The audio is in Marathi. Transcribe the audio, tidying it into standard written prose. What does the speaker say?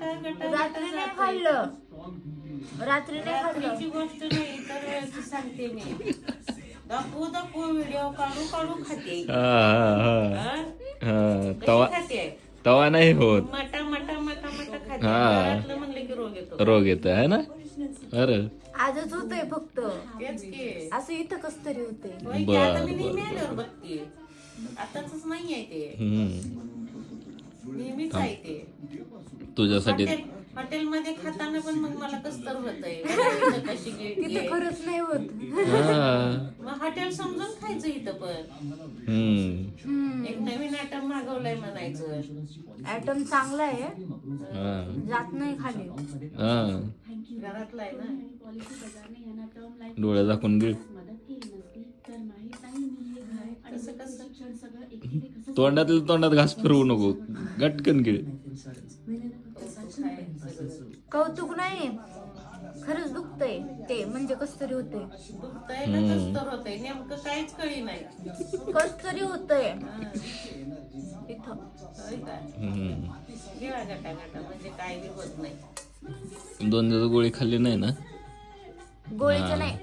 रात्री नाही खाल्लं, रात्री नाही खाल्लं. रात्रीची गोष्ट नाही, इतर वेळेची सांगते मी. दाखवू व्हिडिओ काढू खाते. तवा खाते तवा नाही होत. मटा खाते. घरातलं म्हणलं की रोग येत आहे ना. अरे आजच होतंय फक्त तेच की. असं, इथं कस तरी होतंय. होय की, आता मी नेहमी आल्यावर बघते. आताच नाही आहे ते, नेहमीच आहे ते. तुझ्यासाठी हॉटेलमध्ये खाताना पण मग मला कस तर होतंय. कशी तिथं खरंच नाही होत. मग हॉटेल समजून खायचं इथं पण. एक नवीन आयटम मागवलाय म्हणायचं. आयटम चांगला आहे, जात नाही खाली. घरातला आहे ना. डोळ्या झाकून गिळ. कसं कसं तोंडात घास फिरवू नको, गटकन गिळ. कौतुक नाही, खरंच दुखतंय ते, म्हणजे कस तरी होतंय. दुखतंय ना, कस तर होतंय. नेमकं काहीच कळी नाही. कस तरी होतंय इथं. होय काय? गिळा गटा म्हणजे काय बी होत नाही. 2 दिवस गोळी खाल्ली नाही ना. गोळीचं नाही,